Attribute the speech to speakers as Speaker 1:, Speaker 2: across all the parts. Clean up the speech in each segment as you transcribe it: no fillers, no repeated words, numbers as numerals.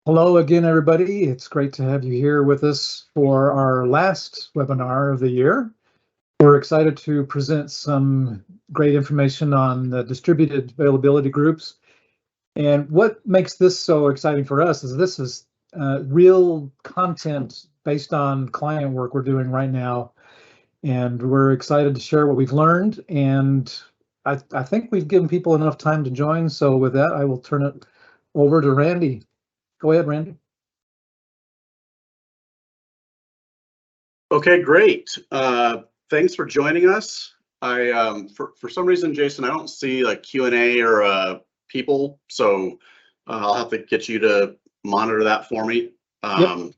Speaker 1: Hello again, everybody. It's great to have you here with us for our last webinar of the year. We're excited to present some great information on the distributed availability groups. And what makes this so exciting for us is this is real content based on client work we're doing right now. And we're excited to share what we've learned. And I think we've given people enough time to join. So with that, I will turn it over to Randy. Go ahead, Randy.
Speaker 2: Okay, great. Thanks for joining us. For some reason, Jason, I don't see like Q&A or people, so I'll have to get you to monitor that for me.
Speaker 1: Yep.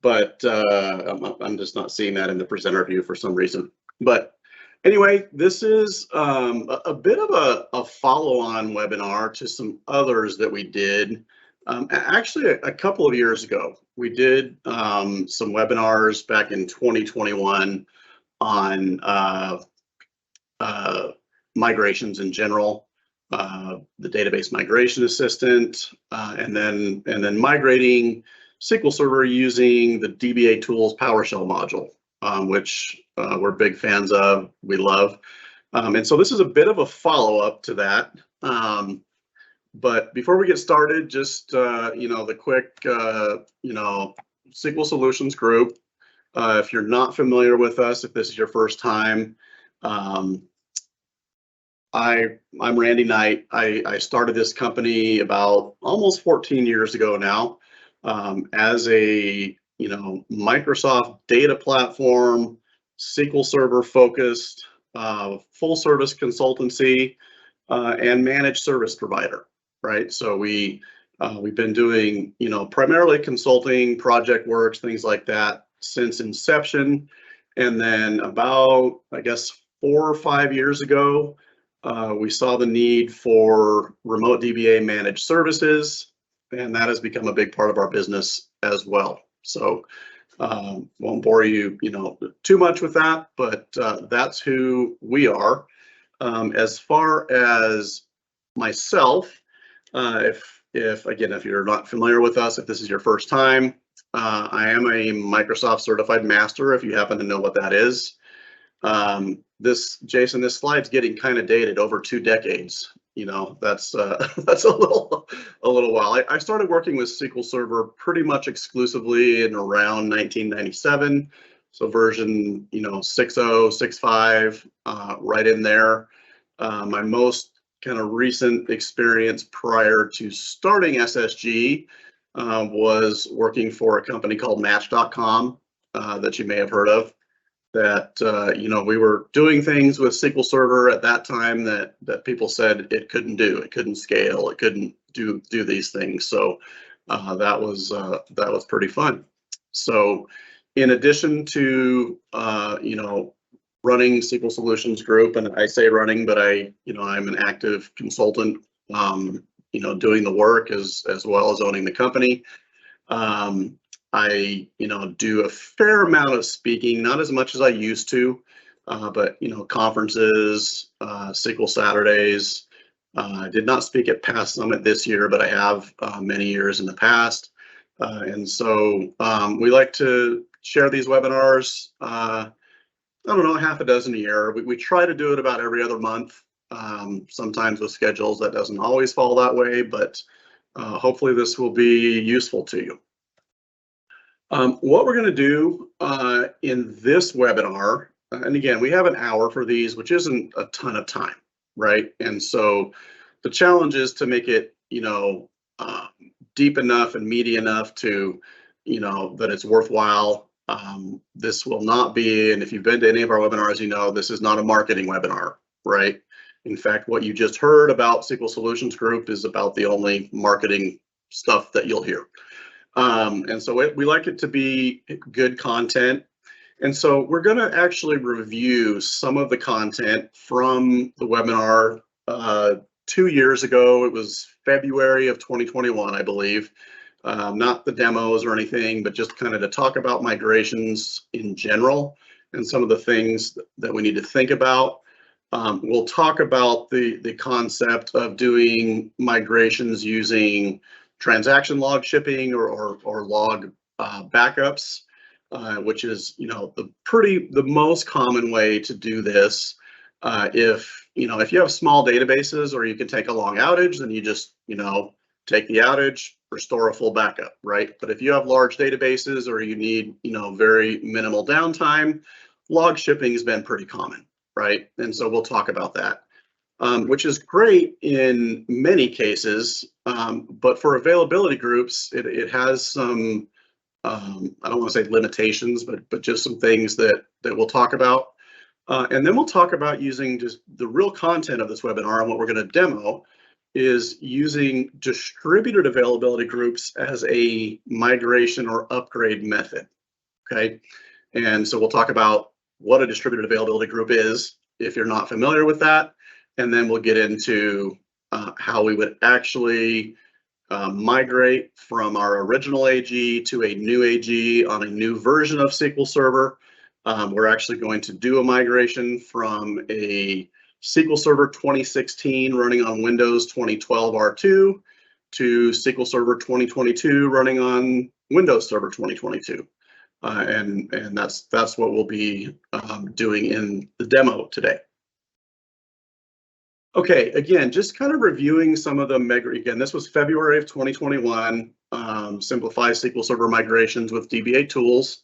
Speaker 2: But I'm just not seeing that in the presenter view for some reason. But anyway, this is a bit of a follow-on webinar to some others that we did. Actually, a couple of years ago, we did some webinars back in 2021 on migrations in general, the database migration assistant, and then migrating SQL Server using the DBA Tools PowerShell module, which we're big fans of, we love. And so this is a bit of a follow-up to that. But before we get started, just the quick SQL Solutions Group. If you're not familiar with us, if this is your first time, I'm Randy Knight. I started this company about almost 14 years ago now as a Microsoft data platform, SQL Server focused, full service consultancy, and managed service provider. Right, so we've been doing primarily consulting, project works, things like that since inception, and then about 4 or 5 years ago, we saw the need for remote DBA managed services, and that has become a big part of our business as well. So won't bore you too much with that, but that's who we are. As far as myself. If you're not familiar with us, if this is your first time, I am a Microsoft Certified Master, if you happen to know what that is. Jason, this slide's getting kind of dated, over 2 decades. That's a little while. I started working with SQL Server pretty much exclusively in around 1997. So version 6.0, 6.5, right in there. My most kind of recent experience prior to starting SSG was working for a company called Match.com that you may have heard of. That we were doing things with SQL Server at that time that people said it couldn't do, it couldn't scale, it couldn't do these things. So that was pretty fun. So in addition to running SQL Solutions Group, and I say running, but I'm an active consultant, doing the work as well as owning the company. I do a fair amount of speaking, not as much as I used to, but conferences, SQL Saturdays. I did not speak at Past Summit this year, but I have many years in the past, and so we like to share these webinars. I don't know, half a dozen a year. We try to do it about every other month. Sometimes with schedules that doesn't always fall that way, but hopefully this will be useful to you. What we're going to do in this webinar, and again, we have an hour for these, which isn't a ton of time, right? And so the challenge is to make it, deep enough and meaty enough to, that it's worthwhile. This will not be, and if you've been to any of our webinars, this is not a marketing webinar, right? In fact, what you just heard about SQL Solutions Group is about the only marketing stuff that you'll hear. And so we like it to be good content. And so we're going to actually review some of the content from the webinar 2 years ago. It was February of 2021, I believe. Not the demos or anything, but just kind of to talk about migrations in general and some of the things that we need to think about. We'll talk about the concept of doing migrations using transaction log shipping or log backups, which is, you know, the most common way to do this. If you have small databases or you can take a long outage, then you just, you know, take the outage, restore a full backup, right? But if you have large databases or you need, you know, very minimal downtime, log shipping has been pretty common, right? And so we'll talk about that, which is great in many cases, but for availability groups, it has some, I don't want to say limitations, but just some things that we'll talk about. And then we'll talk about using just the real content of this webinar, and what we're going to demo is using distributed availability groups as a migration or upgrade method, okay? And so we'll talk about what a distributed availability group is, if you're not familiar with that, and then we'll get into how we would actually migrate from our original AG to a new AG on a new version of SQL Server. We're actually going to do a migration from a SQL Server 2016 running on Windows 2012 R2 to SQL Server 2022 running on Windows Server 2022. And that's what we'll be doing in the demo today. Okay, again, just kind of reviewing some of the again, this was February of 2021, Simplify SQL Server Migrations with DB8 Tools.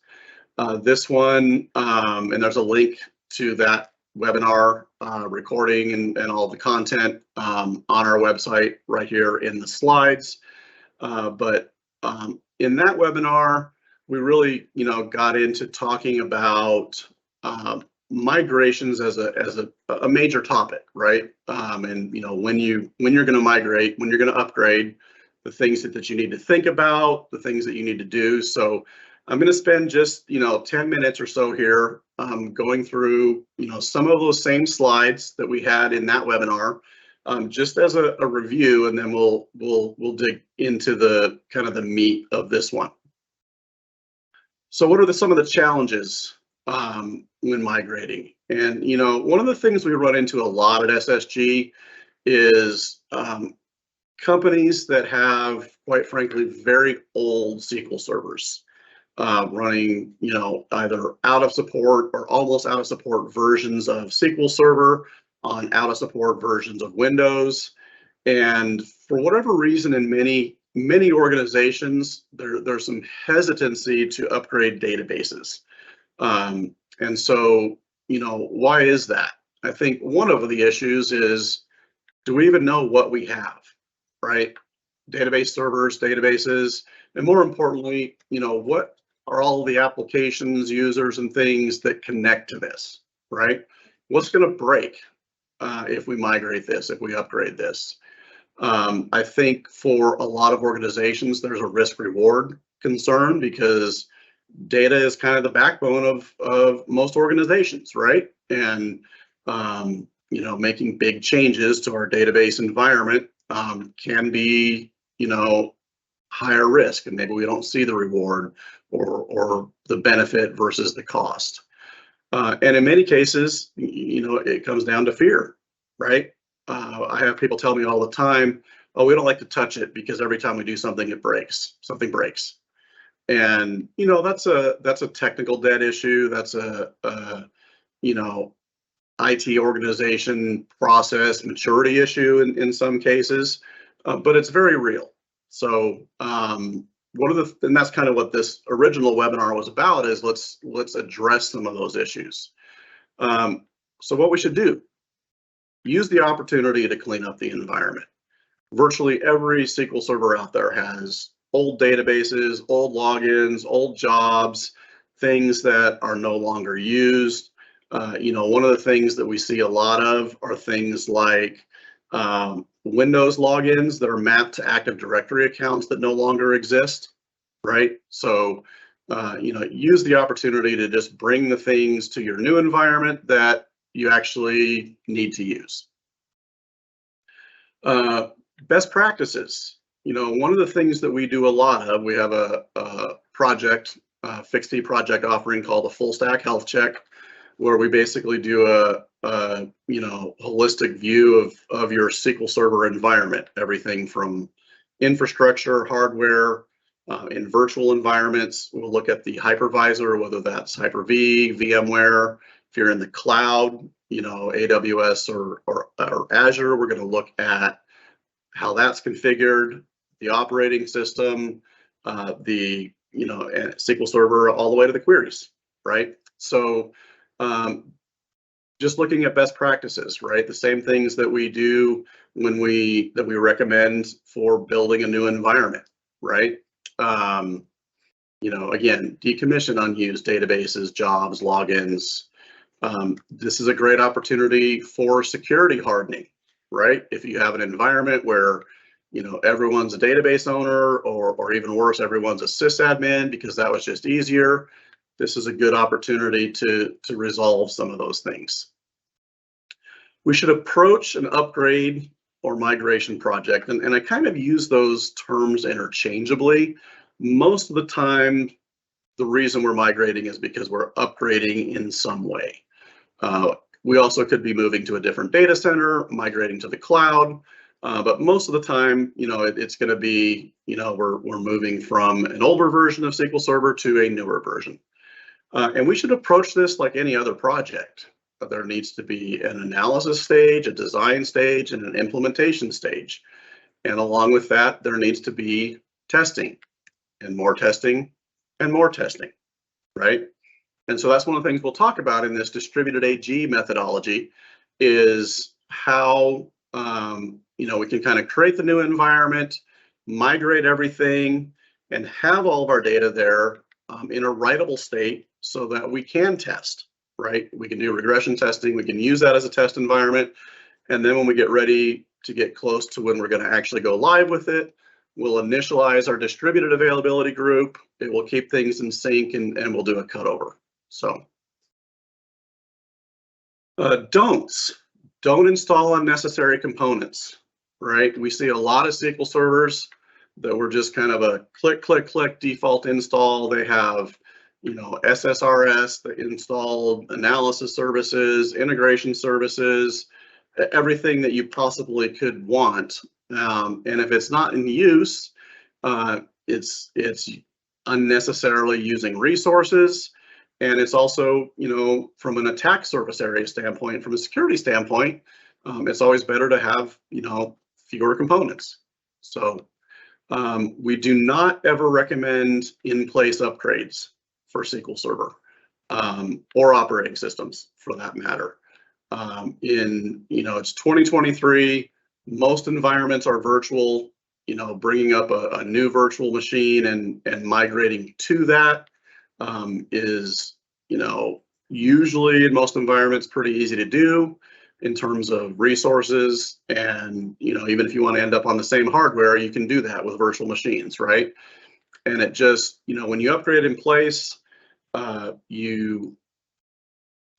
Speaker 2: This one, and there's a link to that webinar recording and all the content on our website right here in the slides. But in that webinar, we really, you know, got into talking about migrations as a major topic, right? And you know, when you're going to migrate, when you're going to upgrade, the things that you need to think about, the things that you need to do. So I'm going to spend just, you know, 10 minutes or so here going through, you know, some of those same slides that we had in that webinar, just as a review, and then we'll dig into the kind of the meat of this one. So what are some of the challenges when migrating? And, you know, one of the things we run into a lot at SSG is companies that have, quite frankly, very old SQL servers running, you know, either out of support or almost out of support versions of SQL Server on out of support versions of Windows. And for whatever reason, in many organizations, there's some hesitancy to upgrade databases. And so, you know, why is that? I think one of the issues is, do we even know what we have, right? Database servers, databases, and more importantly, you know, what are all the applications, users, and things that connect to this, right? What's going to break if we migrate this, if we upgrade this? I think for a lot of organizations, there's a risk-reward concern because data is kind of the backbone of most organizations, right? And you know, making big changes to our database environment can be, you know, higher risk, and maybe we don't see the reward or the benefit versus the cost. And in many cases, you know, it comes down to fear, right? I have people tell me all the time, oh, we don't like to touch it because every time we do something, it breaks. Something breaks. And, you know, that's a technical debt issue. That's a you know, IT organization process maturity issue in some cases, but it's very real. So and that's kind of what this original webinar was about, is let's address some of those issues. So what we should do, use the opportunity to clean up the environment. Virtually every SQL server out there has old databases, old logins, old jobs, things that are no longer used. You know, one of the things that we see a lot of are things like Windows logins that are mapped to Active Directory accounts that no longer exist, right? So, you know, use the opportunity to just bring the things to your new environment that you actually need to use. Best practices. You know, one of the things that we do a lot of, we have a project, fixed fee project offering called the Full Stack Health Check, where we basically do a you know, holistic view of your SQL Server environment, everything from, infrastructure, hardware, in virtual environments. We'll look at the hypervisor, whether that's Hyper-V, VMware. If you're in the cloud, AWS or Azure, we're going to look at how that's configured, the operating system, the SQL Server, all the way to the queries, right? So just looking at best practices, right? The same things that we do that we recommend for building a new environment, right? Again, decommission unused databases, jobs, logins. This is a great opportunity for security hardening, right? If you have an environment where everyone's a database owner, or even worse, everyone's a sysadmin because that was just easier, this is a good opportunity to resolve some of those things. We should approach an upgrade or migration project, and I kind of use those terms interchangeably. Most of the time, the reason we're migrating is because we're upgrading in some way. We also could be moving to a different data center, migrating to the cloud, but most of the time, it's going to be, we're moving from an older version of SQL Server to a newer version. And we should approach this like any other project. There needs to be an analysis stage, a design stage, and an implementation stage. And along with that, there needs to be testing, and more testing, and more testing, right? And so that's one of the things we'll talk about in this distributed AG methodology, is how we can kind of create the new environment, migrate everything, and have all of our data there in a writable state so that we can test, right? We can do regression testing, we can use that as a test environment, and then when we get ready to get close to when we're going to actually go live with it, we'll initialize our distributed availability group. It will keep things in sync, and we'll do a cutover. So don't install unnecessary components, right? We see a lot of SQL servers that were just kind of a click, click, click default install. They have, SSRS that installed analysis services, integration services, everything that you possibly could want. And if it's not in use, it's unnecessarily using resources. And it's also, from an attack surface area standpoint, from a security standpoint, it's always better to have, fewer components. So we do not ever recommend in-place upgrades for SQL Server or operating systems for that matter. It's 2023, most environments are virtual, bringing up a new virtual machine and migrating to that is, usually in most environments pretty easy to do in terms of resources. And, even if you want to end up on the same hardware, you can do that with virtual machines, right? And it just, when you upgrade in place, you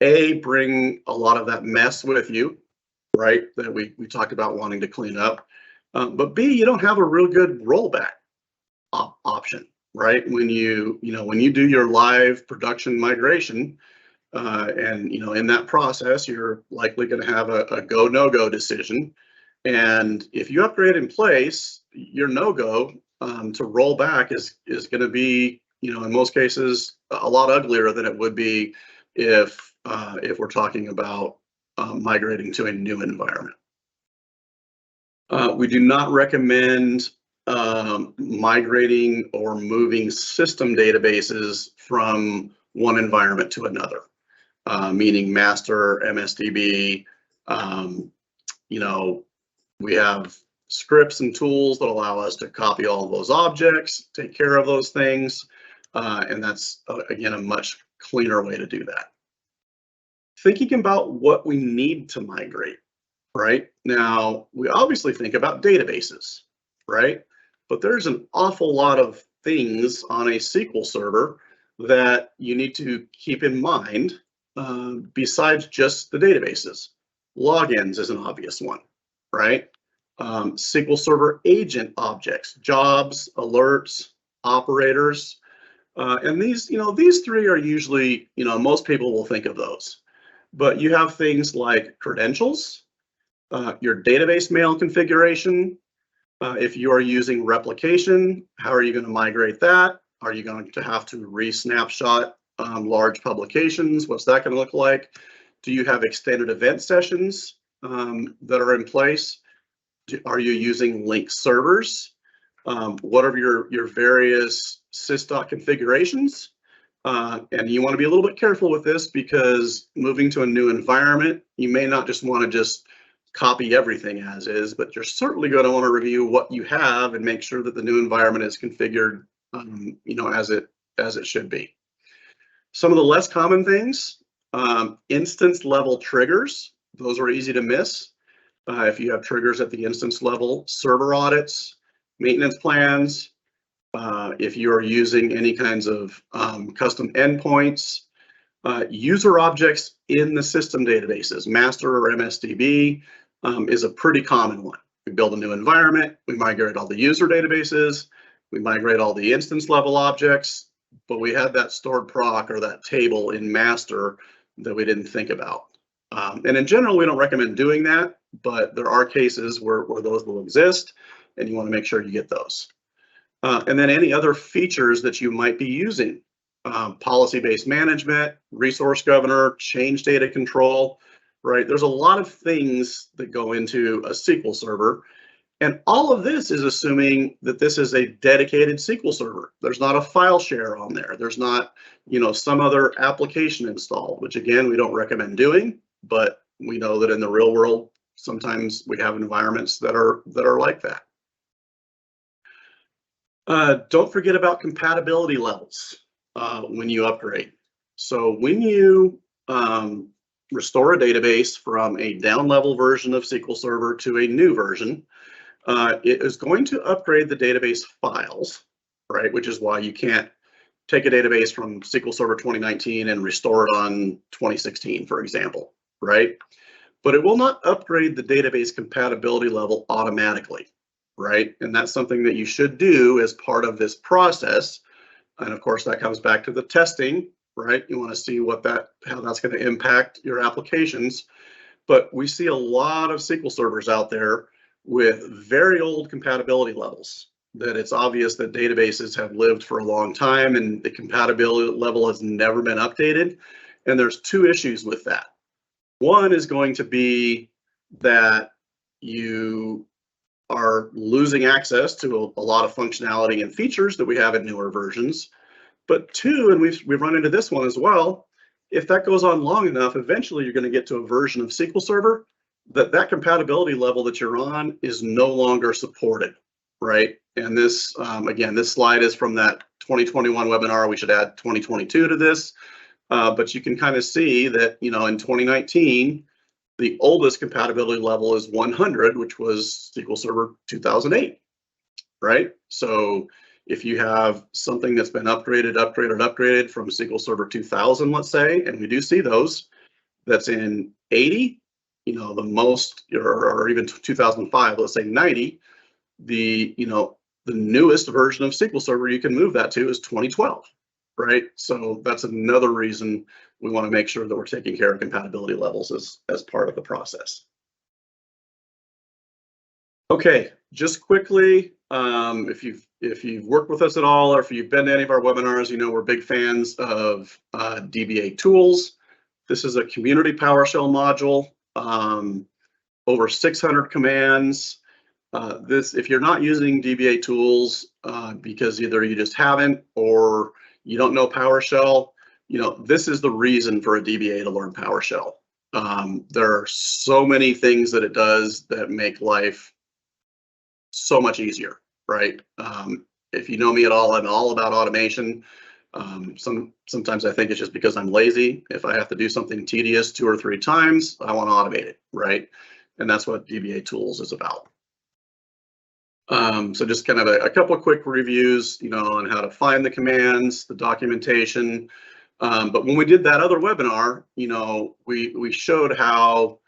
Speaker 2: bring a lot of that mess with you, right? That we talked about wanting to clean up. But B, you don't have a real good rollback option, right? When you do your live production migration, and in that process, you're likely going to have a go no-go decision. And if you upgrade in place, your no-go to roll back is going to be, in most cases, a lot uglier than it would be if we're talking about migrating to a new environment. We do not recommend migrating or moving system databases from one environment to another, meaning master, MSDB. We have scripts and tools that allow us to copy all of those objects, take care of those things, and that's, again, a much cleaner way to do that. Thinking about what we need to migrate, right? Now, we obviously think about databases, right? But there's an awful lot of things on a SQL server that you need to keep in mind besides just the databases. Logins is an obvious one, right? SQL Server agent objects, jobs, alerts, operators, and these three are usually, most people will think of those. But you have things like credentials, your database mail configuration, If you are using replication, how are you going to migrate that? Are you going to have to re-snapshot large publications? What's that going to look like? Do you have extended event sessions that are in place? Are you using linked servers? What are your various sys configurations? And you want to be a little bit careful with this, because moving to a new environment, you may not just want to just copy everything as is, but you're certainly going to want to review what you have and make sure that the new environment is configured, as it should be. Some of the less common things, instance level triggers. Those are easy to miss. If you have triggers at the instance level, server audits, maintenance plans, if you are using any kinds of custom endpoints, user objects in the system databases, master or MSDB is a pretty common one. We build a new environment, we migrate all the user databases, we migrate all the instance level objects, but we had that stored proc or that table in master that we didn't think about. And in general, we don't recommend doing that, but there are cases where those will exist, and you want to make sure you get those. And then any other features that you might be using, policy-based management, resource governor, change data control, right? There's a lot of things that go into a SQL server, and all of this is assuming that this is a dedicated SQL server. There's not a file share on there. There's not, some other application installed, which again, we don't recommend doing, but we know that in the real world, sometimes we have environments that are like that. Don't forget about compatibility levels when you upgrade. So when you restore a database from a down level version of SQL Server to a new version, it is going to upgrade the database files, right? Which is why you can't take a database from SQL Server 2019 and restore it on 2016, for example, right? But it will not upgrade the database compatibility level automatically, right? And that's something that you should do as part of this process. And of course, that comes back to the testing, right? You want to see how that's going to impact your applications. But we see a lot of SQL servers out there with very old compatibility levels, that it's obvious that databases have lived for a long time and the compatibility level has never been updated. And there's two issues with that. One is going to be that you are losing access to a lot of functionality and features that we have in newer versions. But two, and we've run into this one as well, if that goes on long enough, eventually you're going to get to a version of SQL Server that compatibility level that you're on is no longer supported, right? And this, again, this slide is from that 2021 webinar. We should add 2022 to this, but you can kind of see that, in 2019, the oldest compatibility level is 100, which was SQL Server 2008, right? So if you have something that's been upgraded from SQL Server 2000, let's say, and we do see those, that's in 80, the most, or even 2005, let's say 90, the newest version of SQL Server you can move that to is 2012, right? So that's another reason we want to make sure that we're taking care of compatibility levels as part of the process. Okay, just quickly, if you've worked with us at all, or if you've been to any of our webinars, we're big fans of DBA tools. This is a community PowerShell module, over 600 commands. If you're not using DBA tools because either you just haven't or you don't know PowerShell, this is the reason for a DBA to learn PowerShell. There are so many things that it does that make life so much easier, right? If you know me at all, I'm all about automation. Sometimes I think it's just because I'm lazy. If I have to do something tedious 2 or 3 times, I want to automate it, right? And that's what DBA tools is about. So just kind of a couple of quick reviews, on how to find the commands, the documentation. But when we did that other webinar, we showed how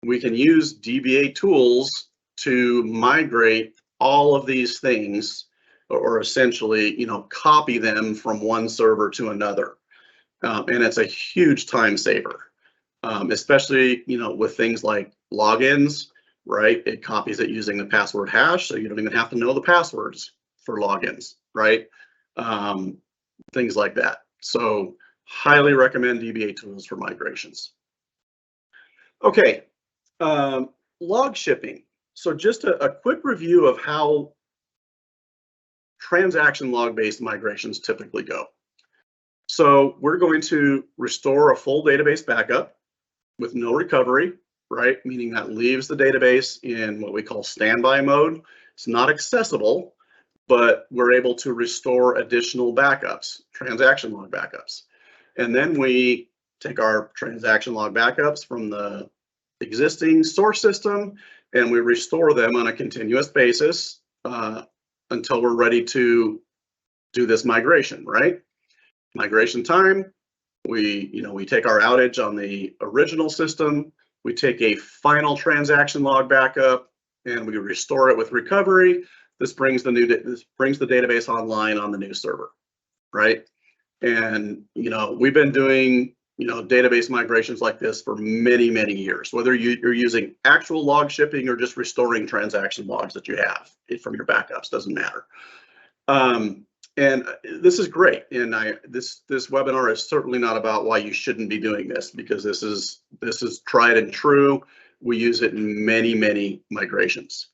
Speaker 2: we can use DBA tools to migrate all of these things, or essentially, copy them from one server to another. And it's a huge time saver, especially, with things like logins. right? It copies it using the password hash, so you don't even have to know the passwords for logins, right? Things like that. So highly recommend DBA tools for migrations. Okay, log shipping. So just a quick review of how transaction log-based migrations typically go. So we're going to restore a full database backup with no recovery, right? Meaning that leaves the database in what we call standby mode. It's not accessible, but we're able to restore additional backups, transaction log backups. And then we take our transaction log backups from the existing source system and we restore them on a continuous basis until we're ready to do this migration, right? Migration time, we take our outage on the original system, we take a final transaction log backup, and we restore it with recovery. This brings the database online on the new server, right? And we've been doing database migrations like this for many years. Whether you're using actual log shipping or just restoring transaction logs that you have from your backups, doesn't matter. And this is great. And this webinar is certainly not about why you shouldn't be doing this, because this is tried and true. We use it in many migrations.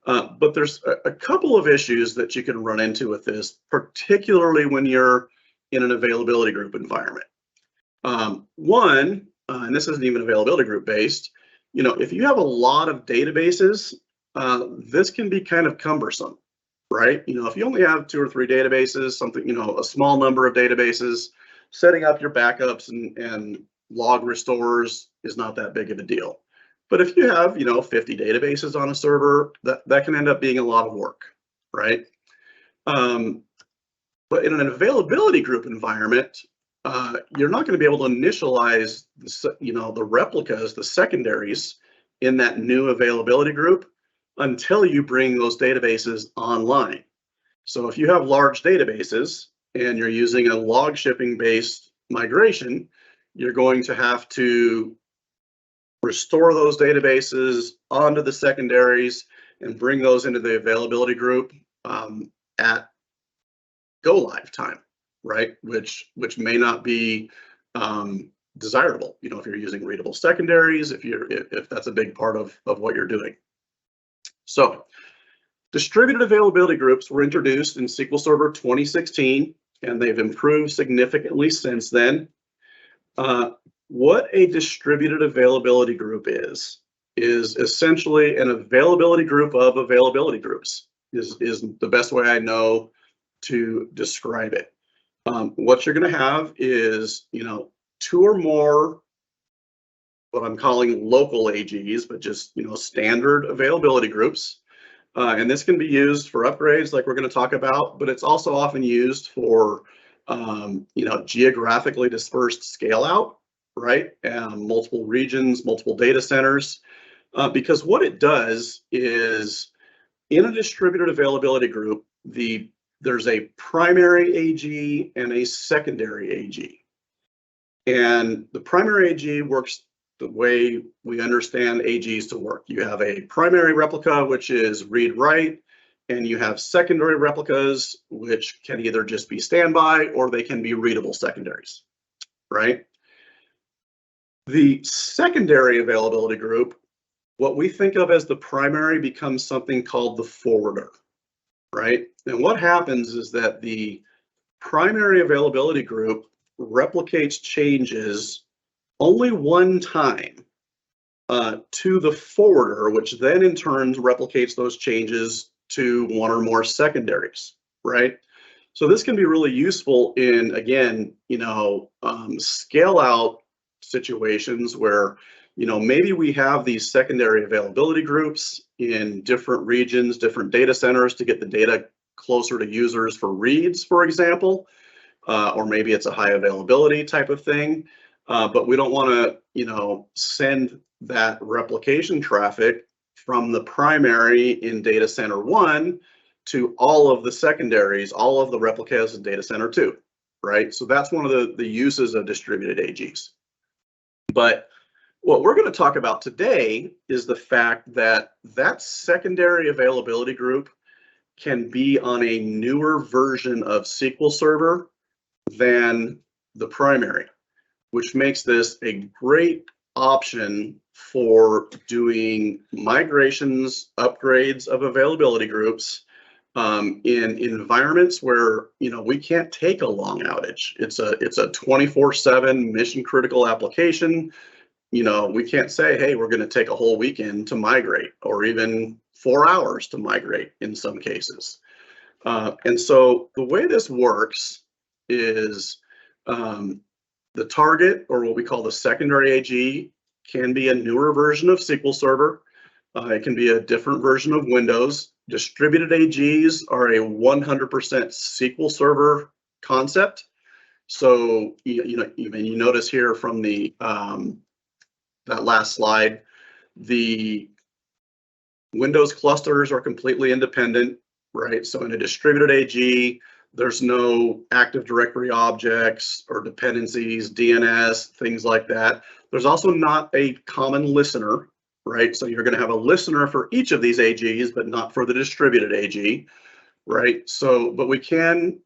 Speaker 2: But there's a couple of issues that you can run into with this, particularly when you're in an availability group environment. One, and this isn't even availability group based, if you have a lot of databases, this can be kind of cumbersome. Right? If you only have 2 or 3 databases, something, a small number of databases, setting up your backups and log restores is not that big of a deal. But if you have, 50 databases on a server, that can end up being a lot of work, right? But in an availability group environment, you're not going to be able to initialize, the replicas, the secondaries in that new availability group until you bring those databases online. So if you have large databases and you're using a log shipping based migration, you're going to have to restore those databases onto the secondaries and bring those into the availability group at go live time, right? Which may not be desirable, if you're using readable secondaries, if that's a big part of what you're doing. So distributed availability groups were introduced in SQL Server 2016, and they've improved significantly since then. What a distributed availability group is essentially an availability group of availability groups, is the best way I know to describe it. What you're going to have is, 2 or more what I'm calling local AGs, but just standard availability groups. And this can be used for upgrades like we're going to talk about, but it's also often used for geographically dispersed scale out, right? Multiple regions, multiple data centers, because what it does is in a distributed availability group, there's a primary AG and a secondary AG. And the primary AG works the way we understand AGs to work. You have a primary replica, which is read-write, and you have secondary replicas, which can either just be standby or they can be readable secondaries, right? The secondary availability group, what we think of as the primary, becomes something called the forwarder, right? And what happens is that the primary availability group replicates changes only one time to the forwarder, which then in turn replicates those changes to 1 or more secondaries, right? So this can be really useful in, again, scale out situations where, maybe we have these secondary availability groups in different regions, different data centers to get the data closer to users for reads, for example, or maybe it's a high availability type of thing. But we don't want to, send that replication traffic from the primary in data center 1 to all of the secondaries, all of the replicas in data center 2, right? So that's one of the uses of distributed AGs. But What we're going to talk about today is the fact that that secondary availability group can be on a newer version of SQL Server than the primary, which makes this a great option for doing migrations, upgrades of availability groups in environments where we can't take a long outage. It's a 24/7 mission critical application. We can't say, hey, we're going to take a whole weekend to migrate, or even 4 hours to migrate in some cases. And so the way this works is the target, or what we call the secondary AG, can be a newer version of SQL Server. It can be a different version of Windows. Distributed AGs are a 100% SQL Server concept. So you notice here from the that last slide, the Windows clusters are completely independent, right? So in a distributed AG, there's no Active Directory objects or dependencies, DNS, things like that. There's also not a common listener, right? So you're going to have a listener for each of these AGs, but not for the distributed AG, right? So, but we can,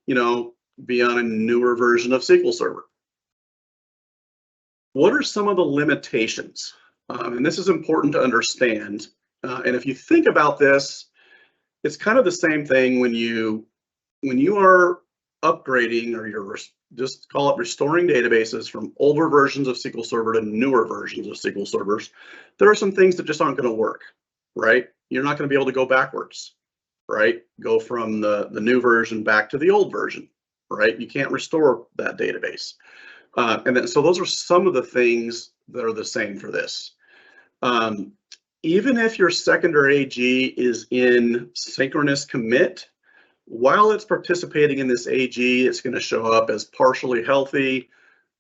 Speaker 2: be on a newer version of SQL Server. What are some of the limitations? And this is important to understand. And if you think about this, it's kind of the same thing when you are upgrading, or you're just call it restoring databases from older versions of SQL Server to newer versions of SQL Servers. There are some things that just aren't going to work, right? You're not going to be able to go backwards, right? Go from the new version back to the old version, right? You can't restore that database. And then, so those are some of the things that are the same for this. Even if your secondary AG is in synchronous commit, while it's participating in this AG, it's going to show up as partially healthy.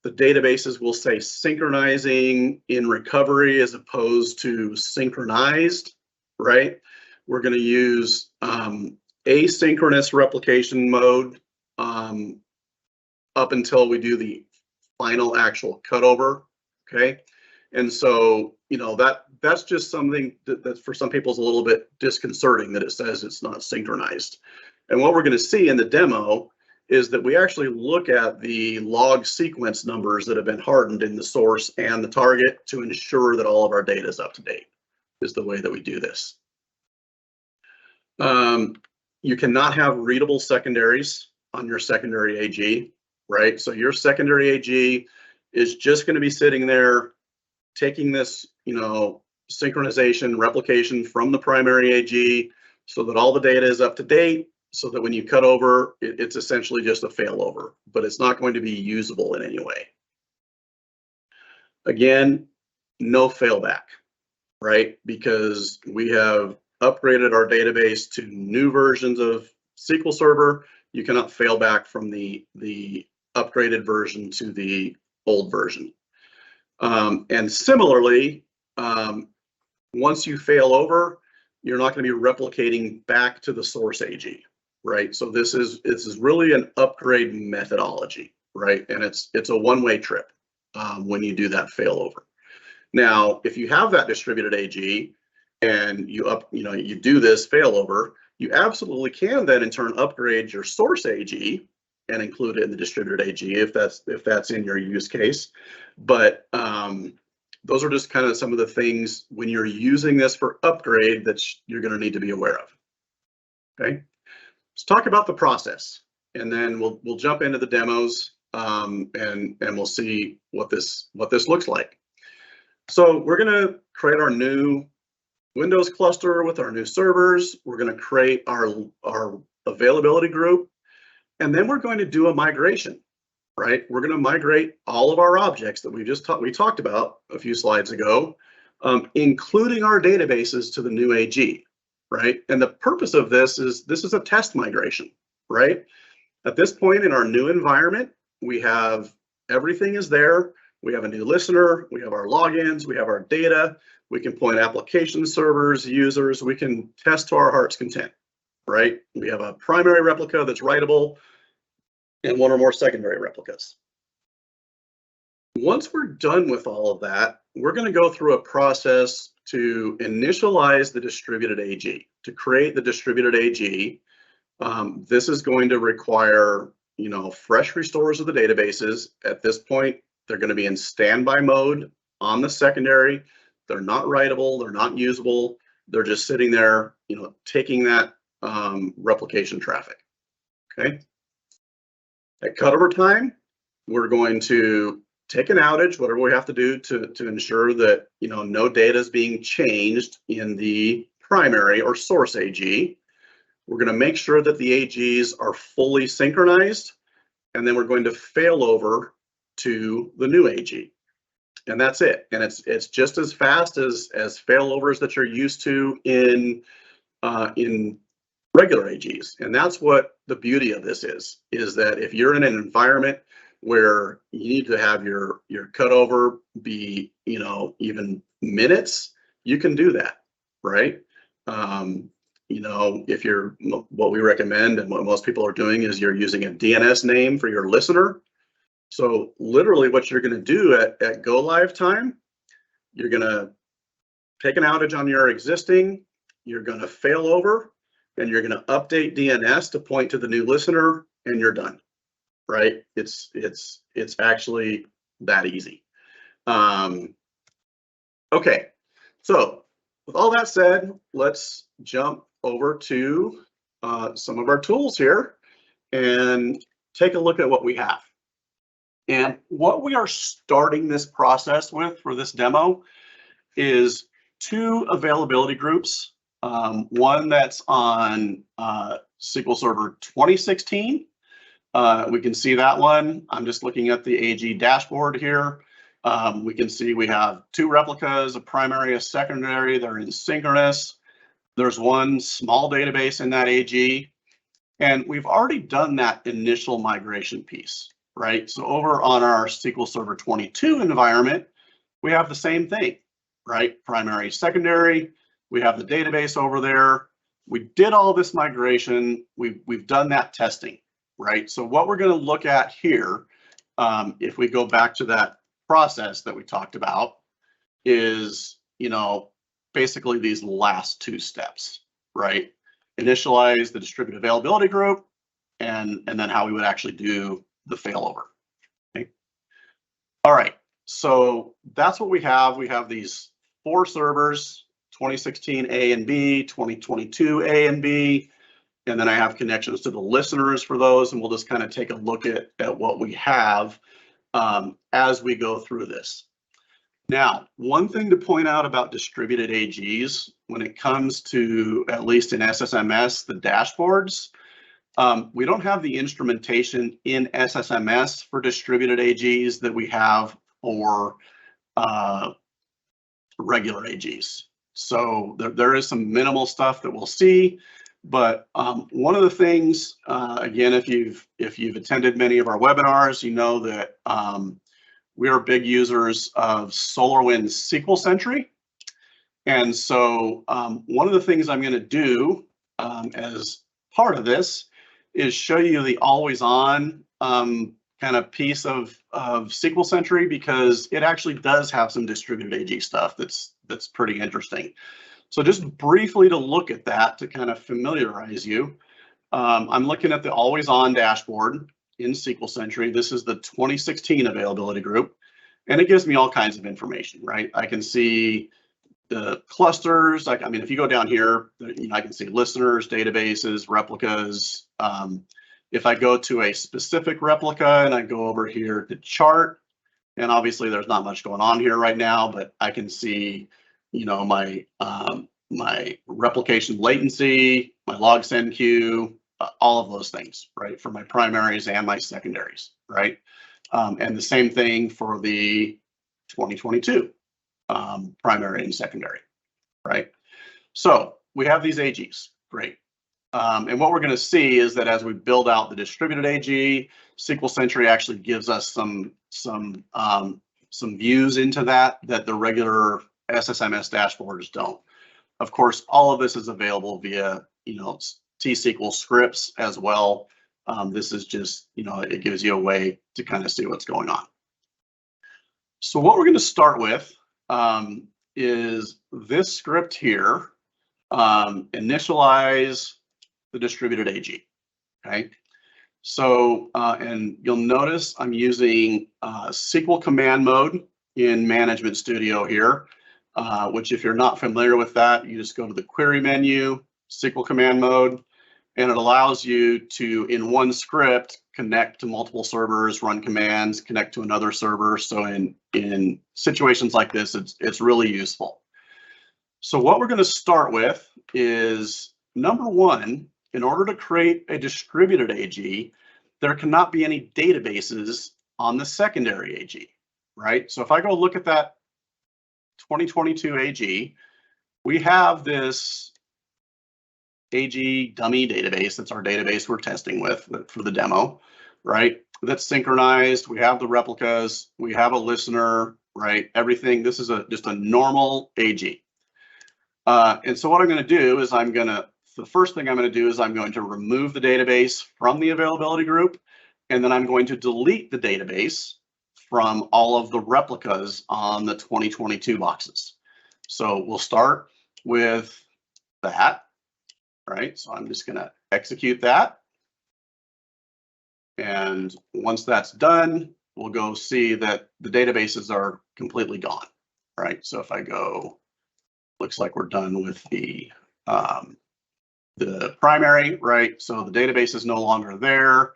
Speaker 2: The databases will say synchronizing in recovery as opposed to synchronized, right? We're going to use asynchronous replication mode up until we do the final actual cutover, okay? And so, that's just something that for some people is a little bit disconcerting, that it says it's not synchronized. And what we're going to see in the demo is that we actually look at the log sequence numbers that have been hardened in the source and the target to ensure that all of our data is up to date, is the way that we do this. You cannot have readable secondaries on your secondary AG, right? So your secondary AG is just going to be sitting there taking this, synchronization replication from the primary AG so that all the data is up to date, so that when you cut over, it's essentially just a failover, but it's not going to be usable in any way. Again, no failback, right? Because we have upgraded our database to new versions of SQL Server. You cannot fail back from the upgraded version to the old version. And similarly, once you fail over, you're not going to be replicating back to the source AG, right? So this is really an upgrade methodology, right? And it's a one-way trip when you do that failover. Now, if you have that distributed AG and you do this failover, you absolutely can then in turn upgrade your source AG and include it in the distributed AG if that's in your use case. But those are just kind of some of the things when you're using this for upgrade that you're going to need to be aware of. Okay, let's talk about the process, and then we'll jump into the demos and we'll see what this looks like. So we're going to create our new Windows cluster with our new servers. We're going to create our availability group, and then we're going to do a migration. Right, we're going to migrate all of our objects that we talked about a few slides ago, including our databases to the new AG, right? And the purpose of this is a test migration, right? At this point in our new environment, we have everything is there. We have a new listener, we have our logins, we have our data, we can point application servers, users, we can test to our heart's content, right? We have a primary replica that's writable, and one or more secondary replicas. Once we're done with all of that, we're going to go through a process to initialize the distributed AG. To create the distributed AG, this is going to require, fresh restores of the databases. At this point, they're going to be in standby mode on the secondary. They're not writable, they're not usable. They're just sitting there, taking that replication traffic. Okay. At cutover time, we're going to take an outage, whatever we have to do to ensure that no data is being changed in the primary or source AG. We're going to make sure that the AGs are fully synchronized, and then we're going to fail over to the new AG. And that's it. And it's just as fast as failovers that you're used to in regular AGs. And that's what the beauty of this is that if you're in an environment where you need to have your cutover be, even minutes, you can do that, right? If what we recommend and what most people are doing is you're using a DNS name for your listener. So literally what you're going to do at go live time, you're going to take an outage on your existing, you're going to fail over, and you're going to update DNS to point to the new listener, and you're done, right? It's actually that easy. Okay, so with all that said, let's jump over to some of our tools here and take a look at what we have. And what we are starting this process with for this demo is 2 availability groups. One that's on SQL Server 2016. We can see that one. I'm just looking at the AG dashboard here. We can see we have 2 replicas, a primary, a secondary. They're in synchronous. There's one small database in that AG. And we've already done that initial migration piece. Right, so over on our SQL Server 22 environment, we have the same thing, right? Primary, secondary, we have the database over there. We did all this migration, we've done that testing, right? So what we're going to look at here, if we go back to that process that we talked about, is, basically these last 2 steps, right? Initialize the distributed availability group, and then how we would actually do the failover. Okay. All right, so that's what we have. We have these 4 servers, 2016 A and B, 2022 A and B, and then I have connections to the listeners for those, and we'll just kind of take a look at what we have as we go through this. Now, one thing to point out about distributed AGs when it comes to, at least in SSMS, the dashboards, we don't have the instrumentation in SSMS for distributed AGs that we have for regular AGs. So there is some minimal stuff that we'll see, but one of the things, again, if you've attended many of our webinars, you know that we are big users of SolarWinds SQL Sentry. And so one of the things I'm going to do as part of this is show you the always on kind of piece of SQL Sentry, because it actually does have some distributed AG stuff that's pretty interesting. So just briefly to look at that to kind of familiarize you, I'm looking at the always on dashboard in SQL Sentry. This is the 2016 availability group, and it gives me all kinds of information, right? I can see the clusters. I mean, if you go down here, I can see listeners, databases, replicas. If I go to a specific replica and I go over here to chart, and obviously there's not much going on here right now, but I can see, my replication latency, my log send queue, all of those things, right, for my primaries and my secondaries, right? And the same thing for the 2022 primary and secondary, right? So we have these AGs, great. And what we're going to see is that as we build out the distributed AG, SQL Sentry actually gives us some views into that the regular SSMS dashboards don't. Of course, all of this is available via T-SQL scripts as well. This is just it gives you a way to kind of see what's going on. So what we're going to start with is this script here, initialize the distributed AG. Okay. So, and you'll notice I'm using SQL command mode in Management Studio here, which if you're not familiar with that, you just go to the query menu, SQL command mode, and it allows you to, in one script, connect to multiple servers, run commands, connect to another server. So in situations like this, it's really useful. So what we're going to start with is, number one, in order to create a distributed AG, there cannot be any databases on the secondary AG, right? So if I go look at that 2022 AG, we have this AG dummy database. That's our database we're testing with for the demo, right? That's synchronized. We have the replicas. We have a listener, right? Everything. This is just a normal AG. And so what I'm going to do is the first thing I'm going to do is I'm going to remove the database from the availability group, and then I'm going to delete the database from all of the replicas on the 2022 boxes. So we'll start with that, right? So I'm just going to execute that. And once that's done, we'll go see that the databases are completely gone, right? So if I go, looks like we're done with the primary, right? So the database is no longer there.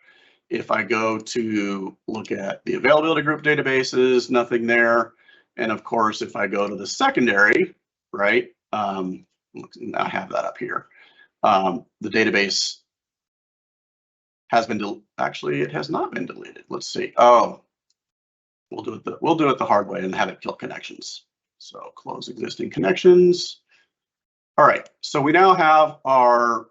Speaker 2: If I go to look at the availability group databases, nothing there. And of course, if I go to the secondary, right? I have that up here. The database has been actually, it has not been deleted. Let's see. Oh, we'll do it the hard way and have it kill connections. So close existing connections. All right, so we now have our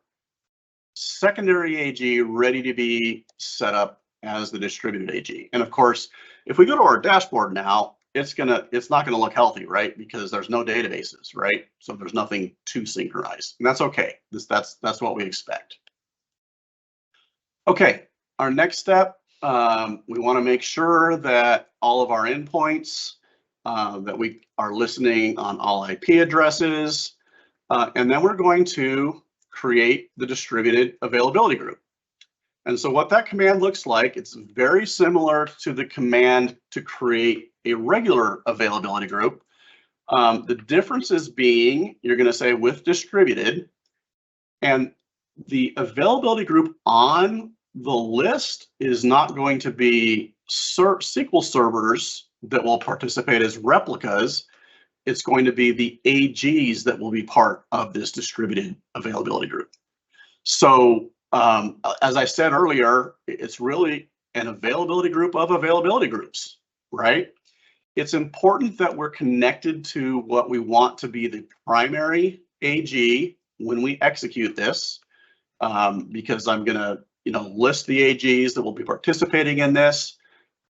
Speaker 2: secondary AG ready to be set up as the distributed AG. And of course, if we go to our dashboard now, it's not gonna look healthy, right? Because there's no databases, right? So there's nothing to synchronize, and that's okay. That's what we expect. Okay, our next step, we want to make sure that all of our endpoints, that we are listening on all IP addresses, and then we're going to create the distributed availability group. And so what that command looks like, it's very similar to the command to create a regular availability group. The differences being, you're going to say with distributed, and the availability group on the list is not going to be SQL servers that will participate as replicas. It's going to be the AGs that will be part of this distributed availability group. So as I said earlier, it's really an availability group of availability groups, right? It's important that we're connected to what we want to be the primary AG when we execute this, because I'm going to list the AGs that will be participating in this.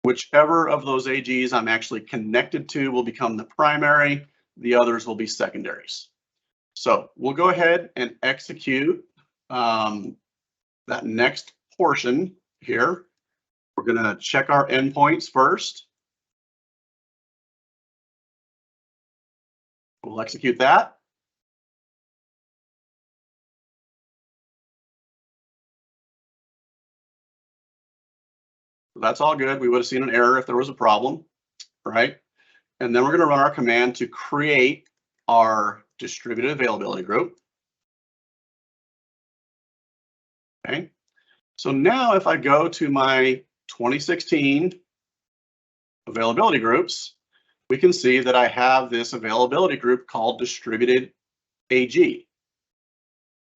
Speaker 2: Whichever of those AGs I'm actually connected to will become the primary. The others will be secondaries. So we'll go ahead and execute that next portion here. We're going to check our endpoints first. We'll execute that. That's all good. We would have seen an error if there was a problem, right? And then we're going to run our command to create our distributed availability group. Okay. So now if I go to my 2016 availability groups, we can see that I have this availability group called distributed AG.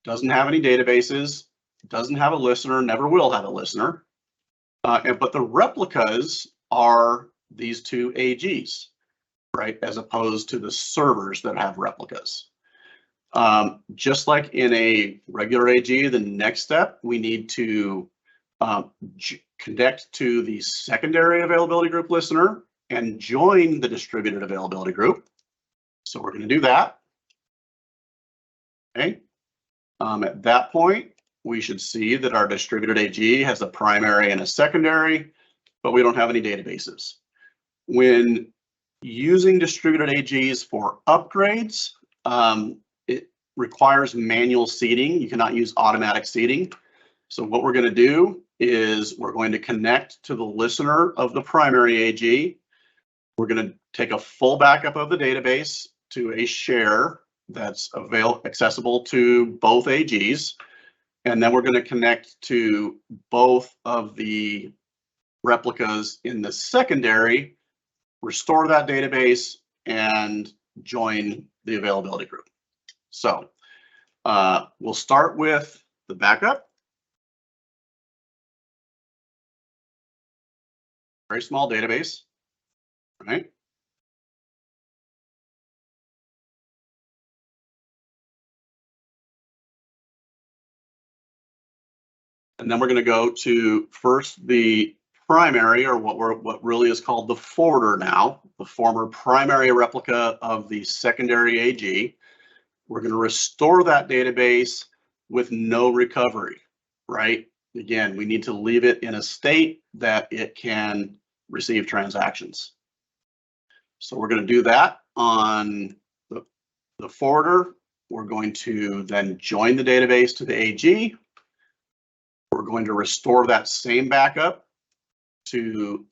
Speaker 2: Doesn't have any databases, doesn't have a listener, never will have a listener. But the replicas are these two AGs, right? As opposed to the servers that have replicas. Just like in a regular AG, the next step, we need to connect to the secondary availability group listener and join the distributed availability group. So we're going to do that. Okay. At that point, we should see that our distributed AG has a primary and a secondary, but we don't have any databases. When Using distributed AGs for upgrades, it requires manual seeding. You cannot use automatic seeding. So what we're going to do is we're going to connect to the listener of the primary AG. We're going to take a full backup of the database to a share that's accessible to both AGs. And then we're going to connect to both of the replicas in the secondary, restore that database, and join the availability group. So we'll start with the backup. Very small database, right? And then we're going to go to first the primary, or what really is called the forwarder now, the former primary replica of the secondary AG. We're going to restore that database with no recovery, right? Again, we need to leave it in a state that it can receive transactions. So we're going to do that on the forwarder. We're going to then join the database to the AG. We're going to restore that same backup to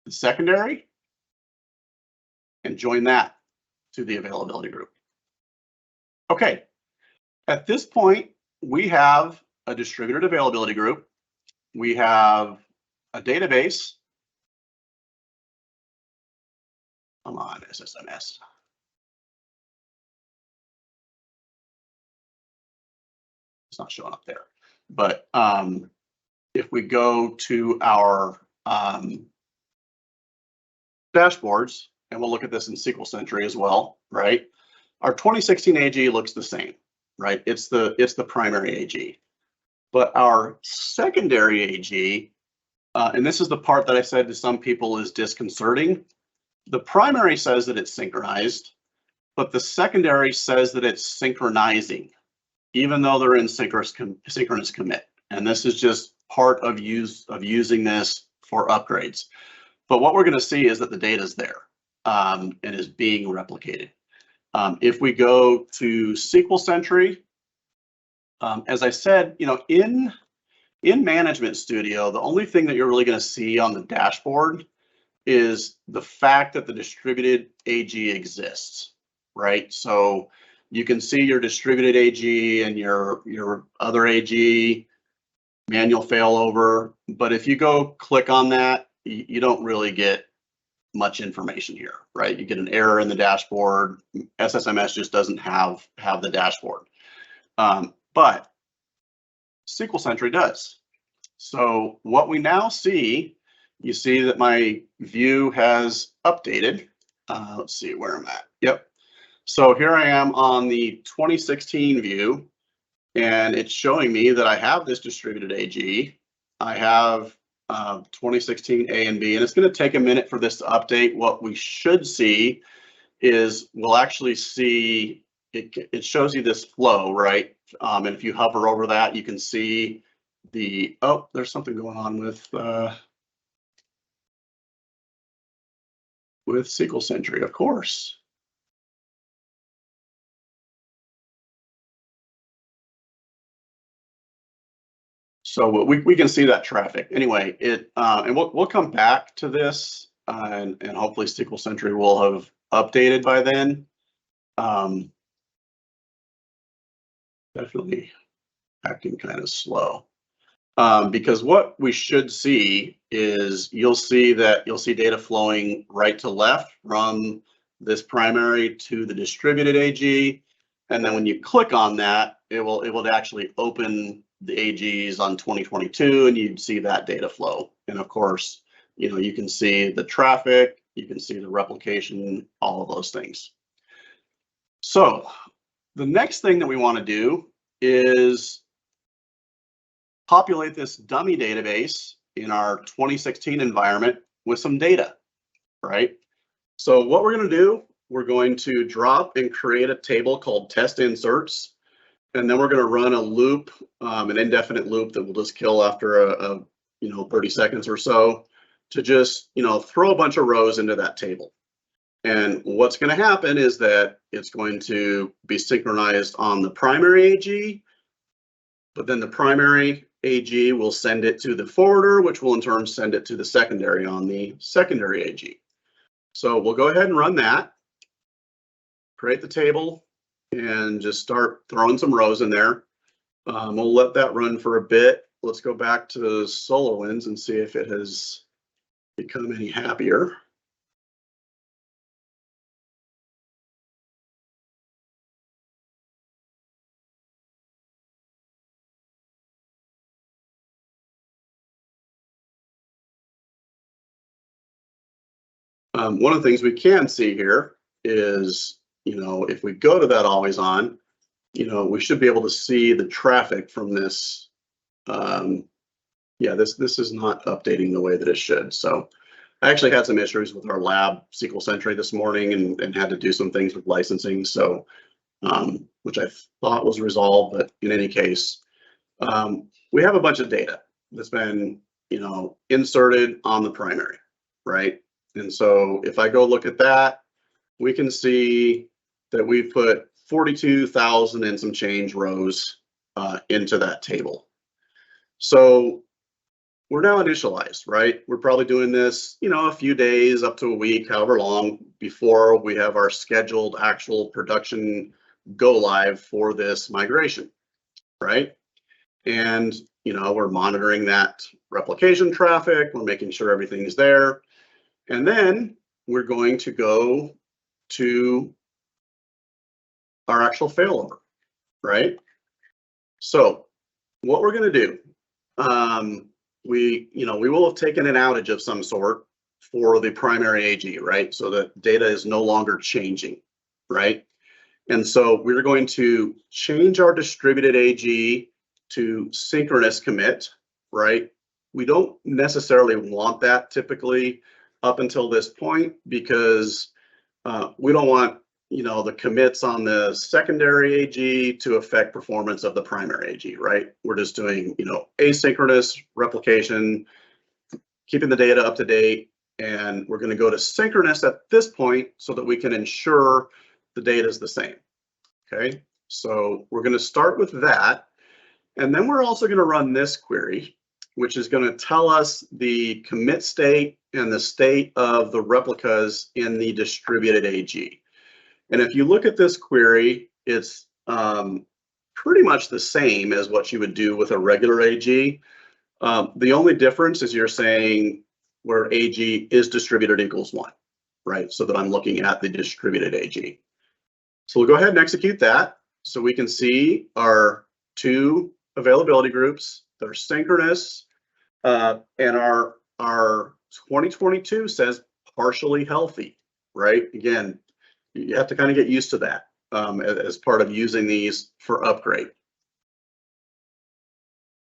Speaker 2: the secondary and join that to the availability group. Okay, at this point, we have a distributed availability group. We have a database. Come on, SSMS. It's not showing up there. But if we go to our dashboards, and we'll look at this in SQL Sentry as well, right? Our 2016 AG looks the same, right? It's the primary AG. But our secondary AG, and this is the part that I said to some people is disconcerting. The primary says that it's synchronized, but the secondary says that it's synchronizing, even though they're in synchronous commit. And this is just part of using this for upgrades. But what we're going to see is that the data is there and is being replicated. If we go to SQL Sentry, as I said, in Management Studio, the only thing that you're really going to see on the dashboard is the fact that the distributed AG exists, right? So you can see your distributed AG and your other AG manual failover, but if you go click on that, you don't really get much information here, right? You get an error in the dashboard. SSMS just doesn't have the dashboard, but SQL Sentry does. So what we now see, you see that my view has updated. Let's see where I'm at. Yep. So here I am on the 2016 view, and it's showing me that I have this distributed AG. I have 2016 A and B, and it's going to take a minute for this to update. What we should see is we'll actually see it shows you this flow, right? And if you hover over that, you can see the, oh, there's something going on with SQL Sentry, of course. So we can see that traffic. Anyway, and we'll come back to this, and hopefully SQL Sentry will have updated by then. Definitely acting kind of slow. Because what we should see is you'll see data flowing right to left from this primary to the distributed AG, and then when you click on that, it will actually open the AGs on 2022, and you'd see that data flow. And of course, you can see the traffic, you can see the replication, all of those things. So the next thing that we want to do is populate this dummy database in our 2016 environment with some data, right? So what we're going to do, we're going to drop and create a table called test inserts, and then we're going to run a loop, an indefinite loop that will just kill after 30 seconds or so. to just, throw a bunch of rows into that table. And what's going to happen is that it's going to be synchronized on the primary AG, but then the primary AG will send it to the forwarder, which will in turn send it to the secondary on the secondary AG. So we'll go ahead and run that, create the table, and just start throwing some rows in there. We'll let that run for a bit. Let's go back to SolarWinds and see if it has become any happier. One of the things we can see here is, if we go to that always on, we should be able to see the traffic from this. Yeah, this is not updating the way that it should. So I actually had some issues with our lab SQL Sentry this morning and had to do some things with licensing. So, which I thought was resolved, but in any case, we have a bunch of data that's been, inserted on the primary, right? And so if I go look at that, we can see that we've put 42,000 and some change rows into that table. So we're now initialized, right? We're probably doing this, a few days up to a week, however long, before we have our scheduled actual production go live for this migration, right? And, we're monitoring that replication traffic. We're making sure everything is there. And then we're going to go to our actual failover, right? So what we're going to do, we will have taken an outage of some sort for the primary AG, right? So that data is no longer changing, right? And so we're going to change our distributed AG to synchronous commit, right? We don't necessarily want that typically up until this point because we don't want, the commits on the secondary AG to affect performance of the primary AG, right? We're just doing, asynchronous replication, keeping the data up to date, and we're going to go to synchronous at this point so that we can ensure the data is the same. Okay, so we're going to start with that, and then we're also going to run this query, which is going to tell us the commit state and the state of the replicas in the distributed AG. And if you look at this query, it's pretty much the same as what you would do with a regular AG. The only difference is you're saying where AG is distributed equals 1, right? So that I'm looking at the distributed AG. So we'll go ahead and execute that so we can see our 2 availability groups that are synchronous, and our 2022 says partially healthy, right? Again, you have to kind of get used to that as part of using these for upgrade.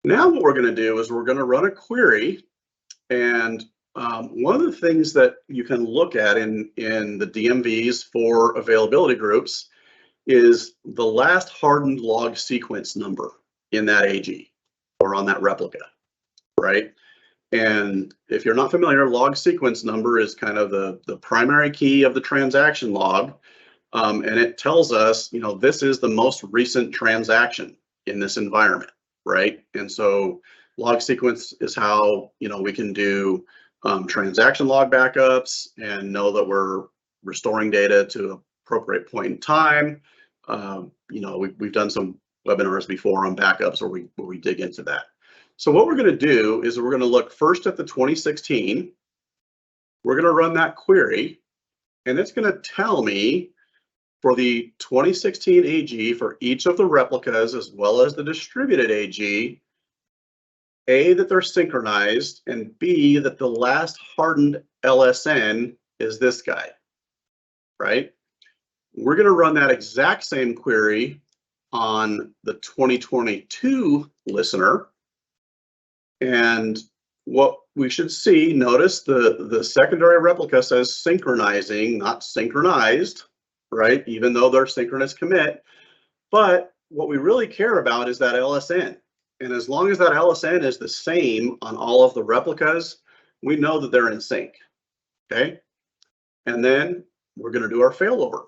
Speaker 2: Now what we're going to do is we're going to run a query, and one of the things that you can look at in the DMVs for availability groups is the last hardened log sequence number in that AG or on that replica, right? And if you're not familiar, log sequence number is kind of the primary key of the transaction log. And it tells us, this is the most recent transaction in this environment, right? And so log sequence is how, we can do transaction log backups and know that we're restoring data to an appropriate point in time. We've done some webinars before on backups where we dig into that. So what we're going to do is we're going to look first at the 2016. We're going to run that query, and it's going to tell me for the 2016 AG for each of the replicas as well as the distributed AG, A, that they're synchronized, and B, that the last hardened LSN is this guy, right? We're going to run that exact same query on the 2022 listener. And what we should see, notice the secondary replica says synchronizing, not synchronized, right? Even though they're synchronous commit. But what we really care about is that LSN. And as long as that LSN is the same on all of the replicas, we know that they're in sync, okay? And then we're going to do our failover,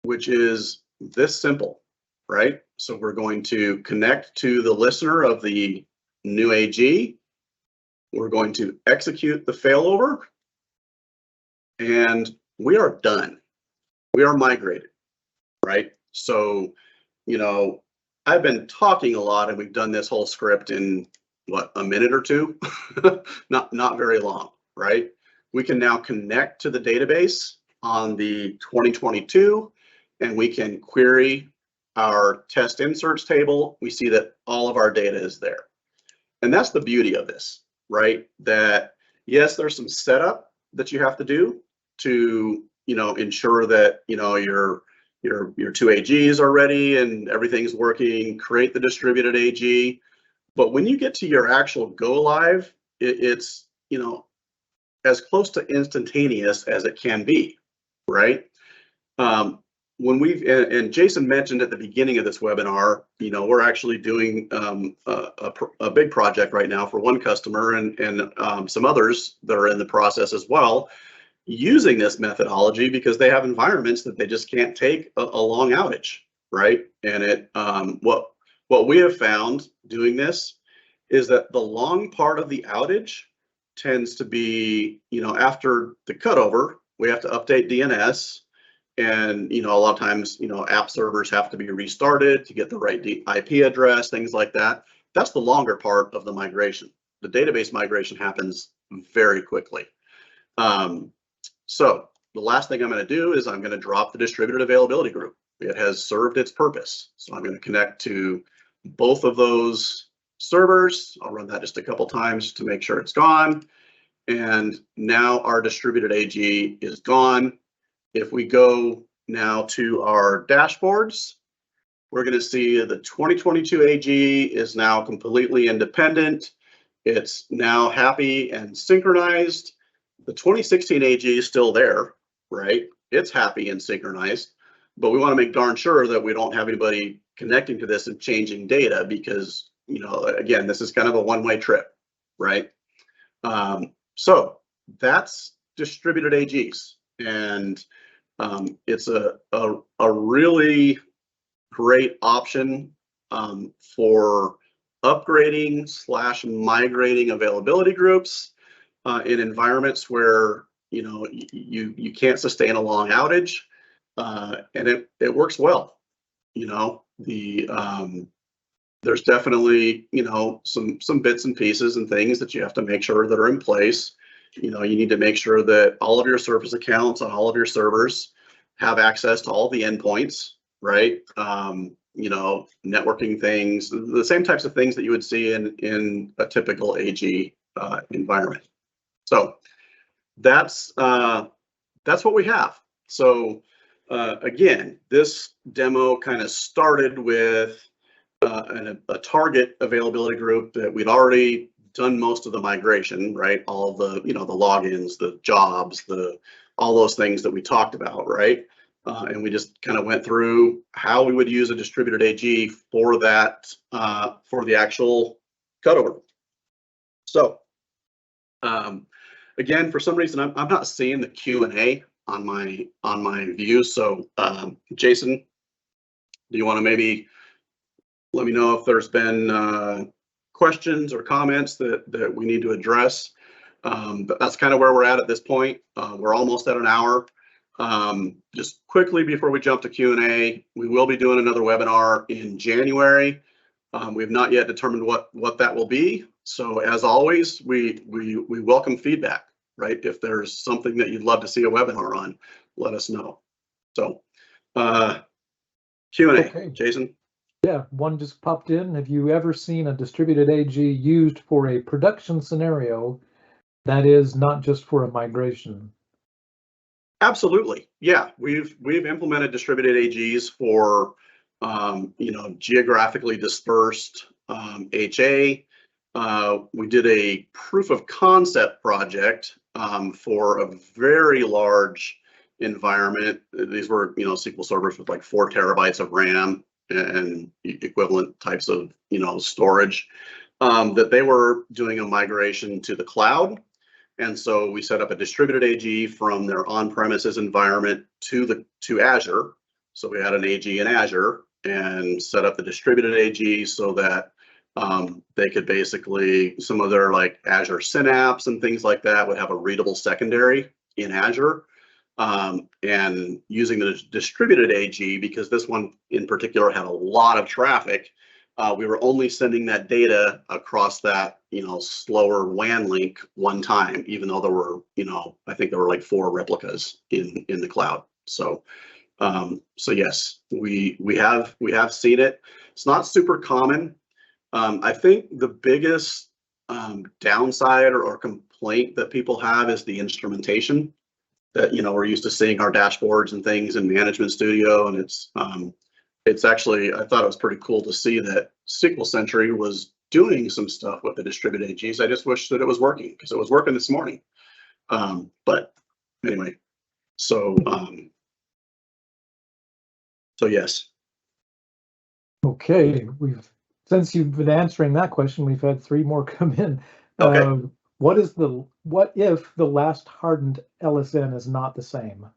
Speaker 2: which is this simple, right? So we're going to connect to the listener of the new AG. We're going to execute the failover, and we are done. We are migrated, right? So, you know, I've been talking a lot, and we've done this whole script in what, a minute or two? not very long, right? We can now connect to the database on the 2022, and we can query our test inserts table. We see that all of our data is there. And that's the beauty of this, right? That yes, there's some setup that you have to do to, you know, ensure that, you know, your two AGs are ready and everything's working, create the distributed AG. But when you get to your actual go live, it's, you know, as close to instantaneous as it can be, right? When and Jason mentioned at the beginning of this webinar, you know, we're actually doing a big project right now for one customer and some others that are in the process as well, using this methodology because they have environments that they just can't take a long outage, right? And it what we have found doing this is that the long part of the outage tends to be, you know, after the cutover, we have to update DNS. And, you know, a lot of times, you know, app servers have to be restarted to get the right IP address, things like that. That's the longer part of the migration. The database migration happens very quickly. So the last thing I'm going to do is I'm going to drop the distributed availability group. It has served its purpose. So I'm going to connect to both of those servers. I'll run that just a couple times to make sure it's gone. And now our distributed AG is gone. If we go now to our dashboards, we're going to see the 2022 AG is now completely independent. It's now happy and synchronized. The 2016 AG is still there, right? It's happy and synchronized, but we want to make darn sure that we don't have anybody connecting to this and changing data because, you know, again, this is kind of a one-way trip, right? So that's distributed AGs. And it's a really great option for upgrading / migrating availability groups in environments where, you know, you can't sustain a long outage, and it works well. You know, there's definitely, you know, some bits and pieces and things that you have to make sure that are in place. You know, you need to make sure that all of your Surface accounts on all of your servers have access to all the endpoints, right? You know, networking things, the same types of things that you would see in a typical AG environment. So that's what we have. So again, this demo kind of started with a target availability group that we'd already done most of the migration, right? All of the, you know, the logins, the jobs, all those things that we talked about, right? And we just kind of went through how we would use a distributed AG for that, for the actual cutover. So again, for some reason, I'm not seeing the Q&A on my view. So Jason, do you want to maybe let me know if there's been questions or comments that we need to address? But that's kind of where we're at this point. We're almost at an hour. Just quickly before we jump to Q&A, we will be doing another webinar in January. We've not yet determined what that will be. So as always, we welcome feedback, right? If there's something that you'd love to see a webinar on, let us know. So Q&A, okay. Jason?
Speaker 1: Yeah, one just popped in. Have you ever seen a distributed AG used for a production scenario that is not just for a migration?
Speaker 2: Absolutely. Yeah, we've implemented distributed AGs for you know, geographically dispersed HA. We did a proof of concept project for a very large environment. These were, you know, SQL servers with like 4 terabytes of RAM and equivalent types of, you know, storage, that they were doing a migration to the cloud. And so we set up a distributed AG from their on-premises environment to Azure. So we had an AG in Azure and set up the distributed AG so that they could basically, some of their like Azure Synapse and things like that would have a readable secondary in Azure. And using the distributed AG, because this one in particular had a lot of traffic, we were only sending that data across that, slower WAN link one time, even though there were, I think there were like 4 replicas in the cloud. So, yes, we have seen it. It's not super common. I think the biggest downside or complaint that people have is the instrumentation. That we're used to seeing our dashboards and things in Management Studio, and it's actually, I thought it was pretty cool to see that SQL Sentry was doing some stuff with the distributed AGs. I just wish that it was working, because it was working this morning. But anyway, so yes.
Speaker 1: Okay, since you've been answering that question, we've had 3 more come in.
Speaker 2: Okay.
Speaker 1: What if the last hardened LSN is not the same?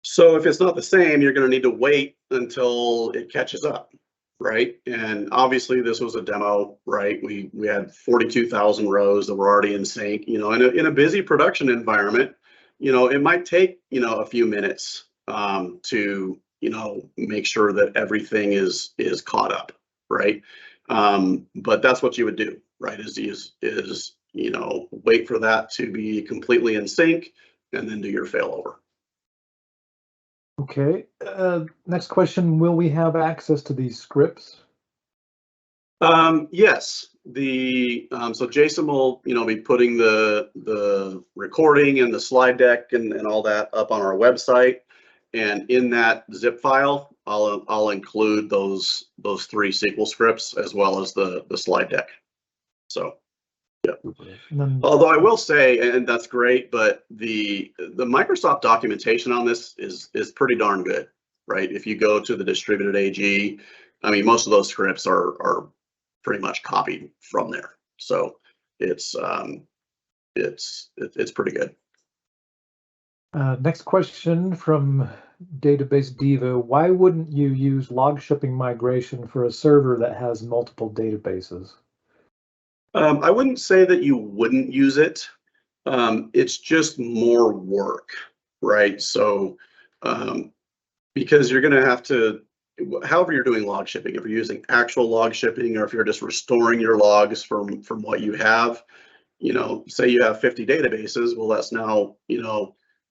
Speaker 2: So if it's not the same, you're going to need to wait until it catches up, right? And obviously this was a demo, right? We had 42,000 rows that were already in sync. In a busy production environment, it might take a few minutes to make sure that everything is caught up, right? But that's what you would do, right? Is wait for that to be completely in sync and then do your failover.
Speaker 1: Okay, next question, will we have access to these scripts?
Speaker 2: Yes, so Jason will be putting the recording and the slide deck and all that up on our website, and in that zip file I'll include those 3 SQL scripts as well as the slide deck. So yeah. Although I will say, and that's great, but the Microsoft documentation on this is pretty darn good, right? If you go to the distributed AG, I mean, most of those scripts are pretty much copied from there. So it's pretty good.
Speaker 1: Next question from Database Diva. Why wouldn't you use log shipping migration for a server that has multiple databases?
Speaker 2: I wouldn't say that you wouldn't use it. It's just more work, right? So because you're going to have to, however you're doing log shipping, if you're using actual log shipping or if you're just restoring your logs from what you have, say you have 50 databases, well, that's now,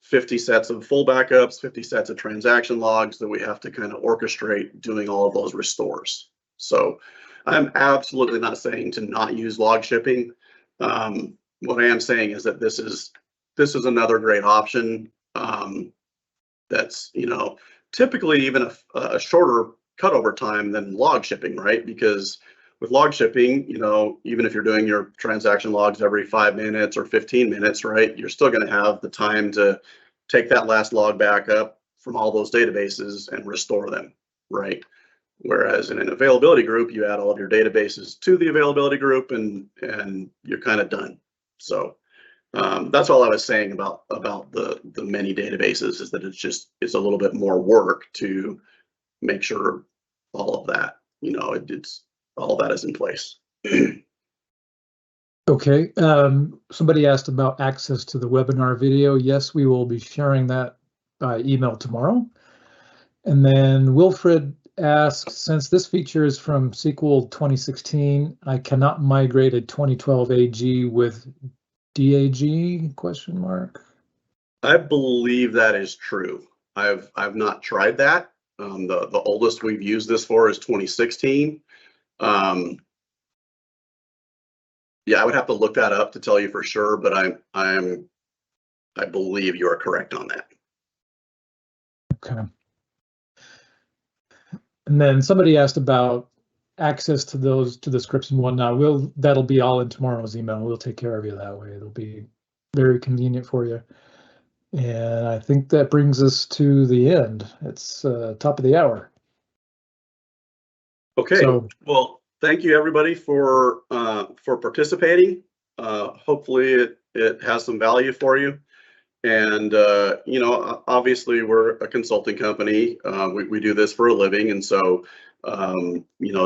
Speaker 2: 50 sets of full backups, 50 sets of transaction logs that we have to kind of orchestrate doing all of those restores. So I'm absolutely not saying to not use log shipping. What I am saying is that this is another great option. That's typically even a shorter cutover time than log shipping, right? Because with log shipping, even if you're doing your transaction logs every 5 minutes or 15 minutes, right, you're still going to have the time to take that last log back up from all those databases and restore them, right? Whereas in an availability group, you add all of your databases to the availability group and you're kind of done. So that's all I was saying about the many databases, is that it's a little bit more work to make sure all of that, it's all that is in place.
Speaker 1: Okay, somebody asked about access to the webinar video. Yes, we will be sharing that by email tomorrow. And then Wilfred asks, since this feature is from SQL 2016, I cannot migrate a 2012 AG with DAG, question mark?
Speaker 2: I believe that is true. I've not tried that. The oldest we've used this for is 2016. Yeah, I would have to look that up to tell you for sure, but I believe you are correct on that.
Speaker 1: Okay. And then somebody asked about access to the scripts and whatnot. That'll be all in tomorrow's email. We'll take care of you that way. It'll be very convenient for you. And I think that brings us to the end. It's top of the hour.
Speaker 2: Okay. So, well, thank you everybody for participating. Hopefully it has some value for you. And, obviously we're a consulting company. We do this for a living. And so,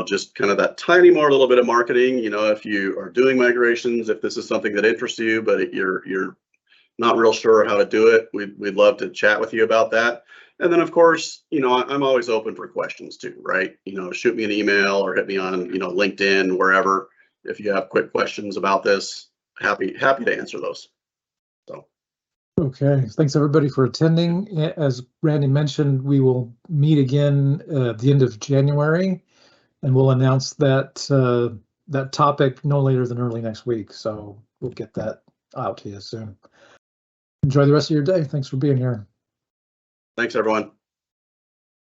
Speaker 2: just kind of that tiny more little bit of marketing, if you are doing migrations, if this is something that interests you, but you're not real sure how to do it, we'd love to chat with you about that. And then of course, I'm always open for questions too, right? Shoot me an email or hit me on, LinkedIn, wherever, if you have quick questions about this. Happy to answer those. So.
Speaker 1: Okay, thanks everybody for attending. As Randy mentioned, we will meet again at the end of January, and we'll announce that that topic no later than early next week. So we'll get that out to you soon. Enjoy the rest of your day. Thanks for being here.
Speaker 2: Thanks, everyone.